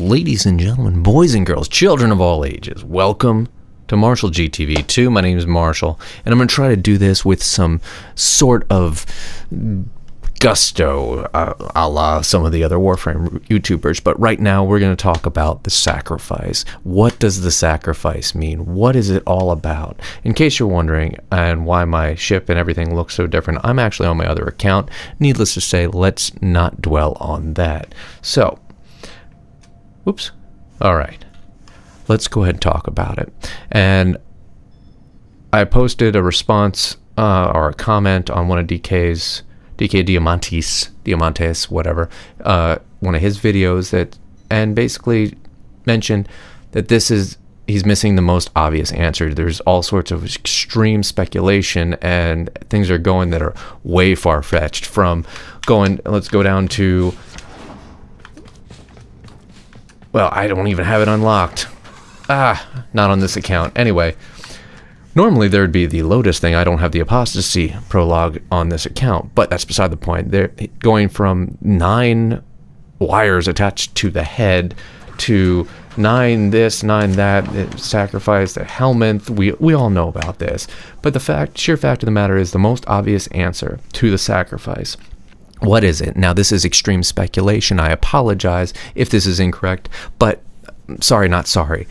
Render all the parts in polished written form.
ladies and gentlemen, boys and girls, children of all ages, welcome to Marshall GTV2. My name is Marshall, and I'm going to try to do this with some sort of gusto, a la some of the other Warframe YouTubers. But right now, we're going to talk about the sacrifice. What does the sacrifice mean? What is it all about? In case you're wondering, and why my ship and everything looks so different, I'm actually on my other account. Needless to say, let's not dwell on that. So, oops. All right. Let's go ahead and talk about it. And I posted a response or a comment on one of DK Diamantes, whatever, one of his videos and basically mentioned that he's missing the most obvious answer. There's all sorts of extreme speculation and things are going that are way far-fetched from let's go down to, well, I don't even have it unlocked. Not on this account. Anyway, normally there would be the Lotus thing. I don't have the apostasy prologue on this account, but that's beside the point. They're going from 9 wires attached to the head to 9 this, 9 that, sacrifice, the helmet. We all know about this. But the sheer fact of the matter is the most obvious answer to the sacrifice. What is it? Now, this is extreme speculation. I apologize if this is incorrect, but sorry, not sorry.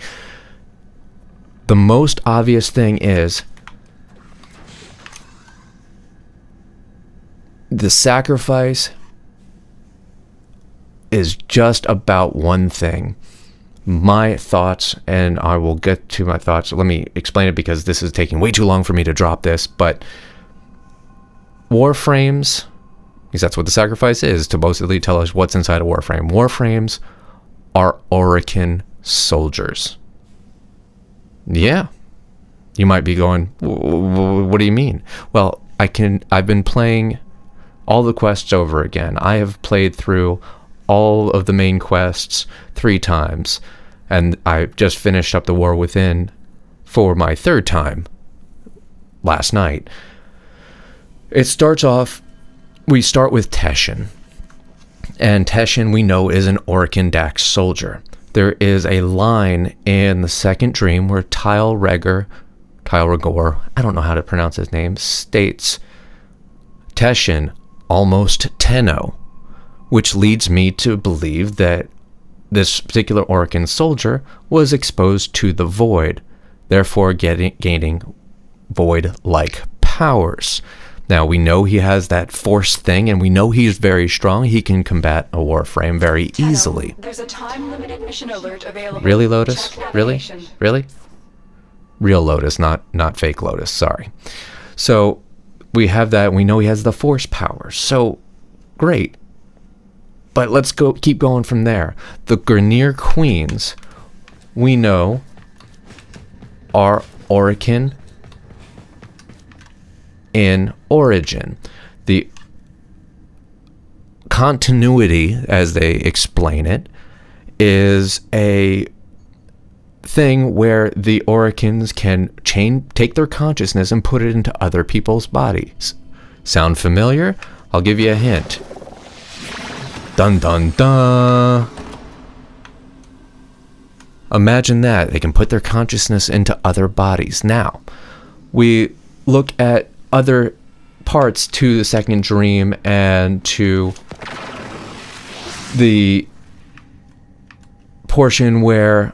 The most obvious thing is the sacrifice is just about one thing. My thoughts, and I will get to my thoughts. Let me explain it because this is taking way too long for me to drop this, but Warframes, because that's what the sacrifice is, to basically tell us what's inside a Warframe. Warframes are Orokin soldiers. Yeah. You might be going, what do you mean? Well, I've been playing all the quests over again. I have played through all of the main quests 3 times, and I just finished up the War Within for my 3rd time last night. It starts off, we start with Teshin. And Teshin, we know, is an Orokin Dax soldier. There is a line in the second dream where Tyle Regor, I don't know how to pronounce his name, states Teshin almost Tenno, which leads me to believe that this particular Orokin soldier was exposed to the void, therefore gaining void-like powers. Now, we know he has that force thing, and we know he's very strong. He can combat a Warframe very easily. There's a time-limited mission alert available. Really, Lotus? Really? Really? Real Lotus, not fake Lotus, sorry. So, we have that, and we know he has the force powers. So, great. But let's keep going from there. The Grineer Queens, we know, are Orokin in origin. The continuity, as they explain it, is a thing where the Orokins can take their consciousness and put it into other people's bodies. Sound familiar? I'll give you a hint. Dun dun dun. Imagine that. They can put their consciousness into other bodies. Now, we look at other parts to the second dream and to the portion where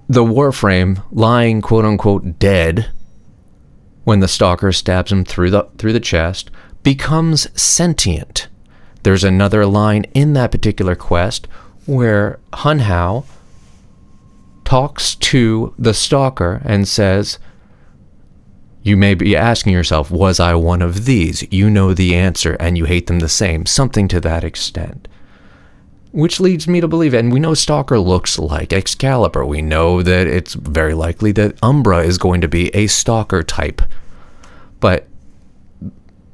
the Warframe, lying quote-unquote dead when the stalker stabs him through the chest, becomes sentient. There's another line in that particular quest where Hun Hao talks to the stalker and says, you may be asking yourself, was I one of these? You know the answer, and you hate them the same. Something to that extent. Which leads me to believe, and we know Stalker looks like Excalibur. We know that it's very likely that Umbra is going to be a Stalker type. But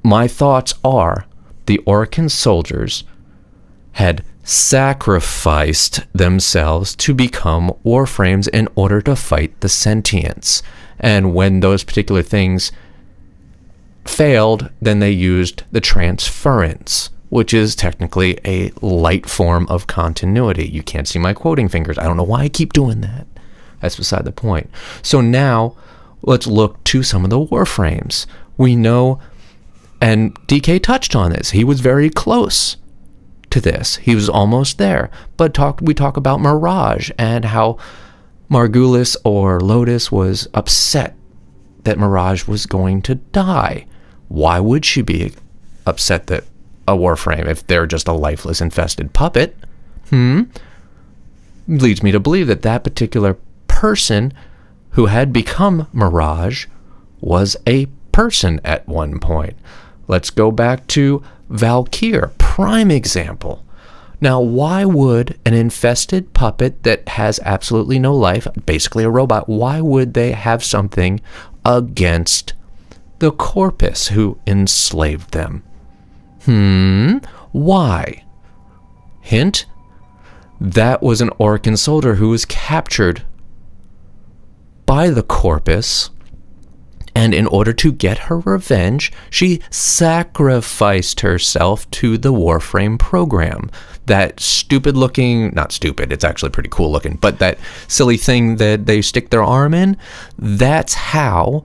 my thoughts are the Orokin soldiers had sacrificed themselves to become Warframes in order to fight the sentients. And when those particular things failed, then they used the transference, which is technically a light form of continuity. You can't see my quoting fingers. I don't know why I keep doing that. That's beside the point. So now let's look to some of the Warframes. We know, and DK touched on this, he was very close to this. He was almost there. But we talk about Mirage and how Margulis or Lotus was upset that Mirage was going to die. Why would she be upset that a Warframe if they're just a lifeless infested puppet? Leads me to believe that that particular person who had become Mirage was a person at one point. Let's go back to Valkyr, prime example. Now, why would an infested puppet that has absolutely no life, basically a robot, why would they have something against the corpus who enslaved them? Why? Hint, that was an Orcan soldier who was captured by the corpus, and in order to get her revenge, she sacrificed herself to the Warframe program. That stupid looking, not stupid, it's actually pretty cool looking, but that silly thing that they stick their arm in, that's how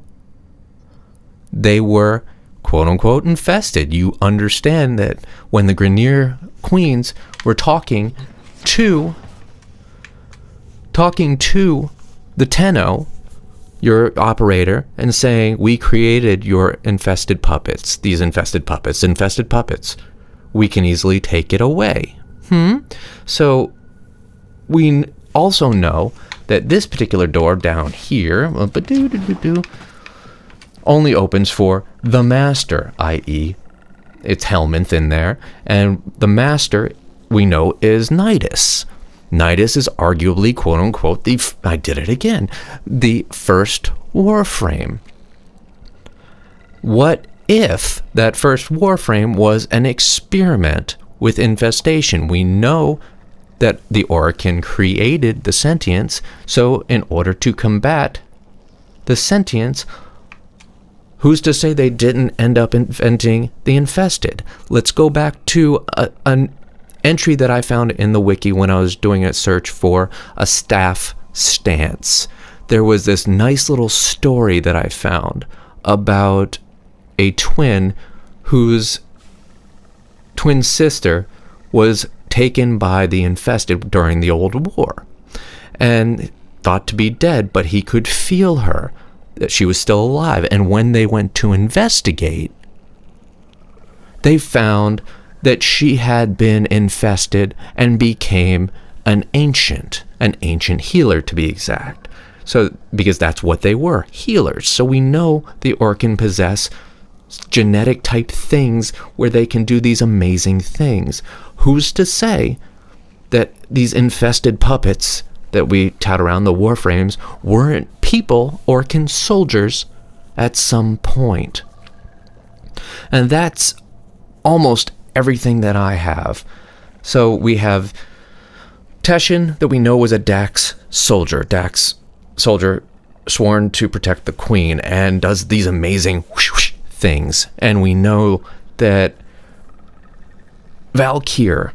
they were quote unquote infested. You understand that when the Grineer queens were talking to the Tenno, your operator, and saying, we created your infested puppets, these infested puppets. We can easily take it away. So we also know that this particular door down here only opens for the master, i.e. it's Helminth in there, and the master we know is Nidus. Nidus is arguably, quote unquote, the first Warframe. What if that first Warframe was an experiment with infestation? We know that the Orcan created the sentience, so in order to combat the sentience, who's to say they didn't end up inventing the infested? Let's go back to an entry that I found in the wiki when I was doing a search for a staff stance. There was this nice little story that I found about a twin whose twin sister was taken by the infested during the Old War and thought to be dead, but he could feel her, that she was still alive. And when they went to investigate, they found that she had been infested and became an ancient healer, to be exact. So, because that's what they were, healers. So we know the Orcan possess genetic type things where they can do these amazing things. Who's to say that these infested puppets that we tout around, the Warframes, weren't people, Orcan soldiers, at some point? And that's almost everything that I have. So we have Teshin, that we know was a Dax soldier sworn to protect the queen and does these amazing things. And we know that Valkyr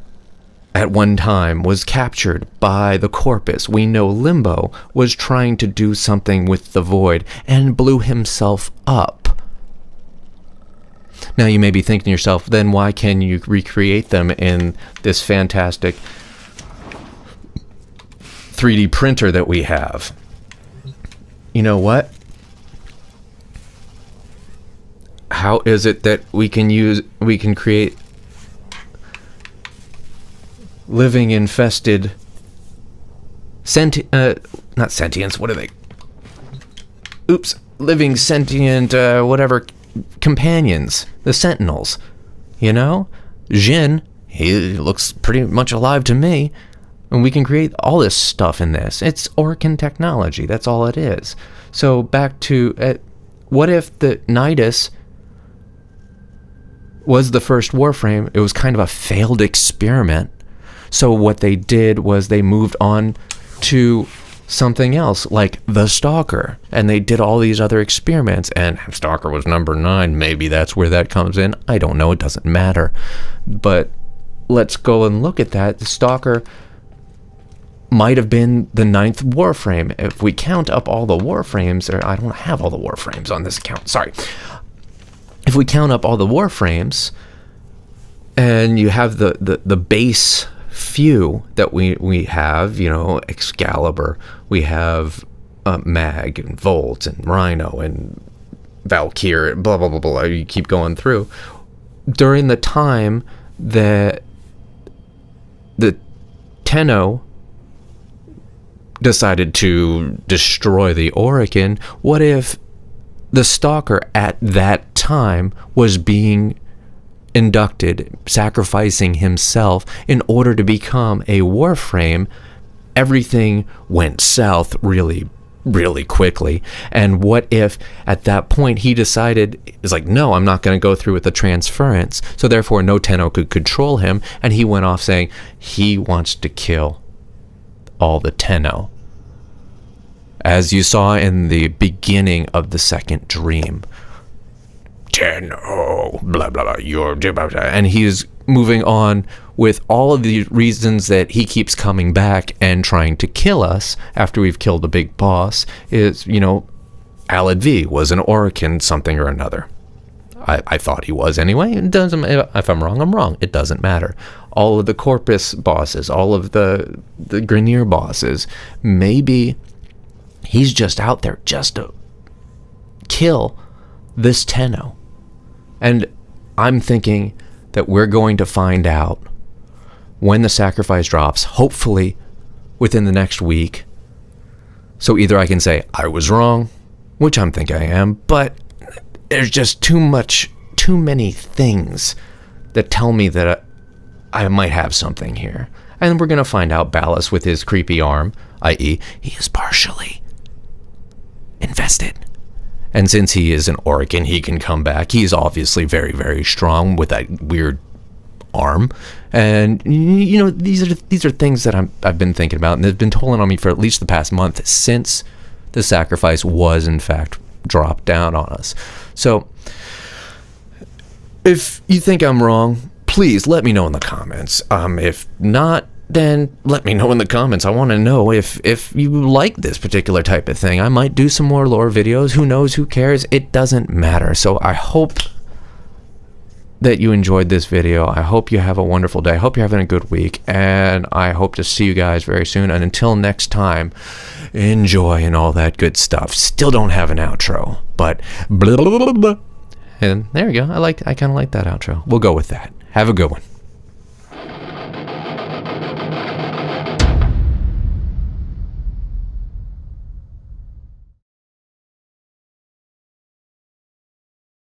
at one time was captured by the corpus. We know Limbo was trying to do something with the void and blew himself up. Now you may be thinking to yourself, then why can you recreate them in this fantastic 3D printer that we have? You know what? How is it that we can create living infested not sentience, what are they? Living sentient whatever companions, the Sentinels, you know? Jin, he looks pretty much alive to me, and we can create all this stuff in this. It's Orcan technology, that's all it is. So back to, what if the Nidus was the first Warframe? It was kind of a failed experiment. So what they did was they moved on to something else like the Stalker, and they did all these other experiments, and Stalker was number 9. Maybe that's where that comes in. I don't know. It doesn't matter. But let's go and look at that. The Stalker might have been the 9th Warframe. If we count up all the Warframes, or I don't have all the Warframes on this account, sorry. If we count up all the Warframes, and you have the base few that we have, you know, Excalibur, we have Mag and Volt and Rhino and Valkyrie, blah blah blah blah. You keep going through. During the time that the Tenno decided to destroy the Orokin, what if the Stalker at that time was being inducted, sacrificing himself in order to become a Warframe? Everything went south really, really quickly. And what if at that point he decided, it's like, no, I'm not going to go through with the transference, so therefore no Tenno could control him, and he went off saying he wants to kill all the Tenno, as you saw in the beginning of the second dream. Tenno, blah blah blah, you're blah, blah, blah. And he's moving on with all of the reasons that he keeps coming back and trying to kill us after we've killed the big boss. Is, you know, Alad V was an Orokin something or another. I thought he was anyway. It doesn't. If I'm wrong, I'm wrong. It doesn't matter. All of the Corpus bosses, all of the Grineer bosses, maybe he's just out there just to kill this Tenno. And I'm thinking that we're going to find out when the sacrifice drops, hopefully within the next week. So either I can say I was wrong, which I'm thinking I am, but there's just too many things that tell me that I might have something here. And we're going to find out Ballas with his creepy arm, i.e., he is partially invested. And since he is an Orokin, he can come back. He's obviously very, very strong with that weird arm. And, you know, these are things that I've been thinking about, and they've been tolling on me for at least the past month since the sacrifice was, in fact, dropped down on us. So, if you think I'm wrong, please let me know in the comments. If not, then let me know in the comments. I want to know if you like this particular type of thing. I might do some more lore videos. Who knows? Who cares? It doesn't matter. So I hope that you enjoyed this video. I hope you have a wonderful day. I hope you're having a good week. And I hope to see you guys very soon. And until next time, enjoy and all that good stuff. Still don't have an outro, but blah, blah, blah, blah. And there we go. I kind of like that outro. We'll go with that. Have a good one.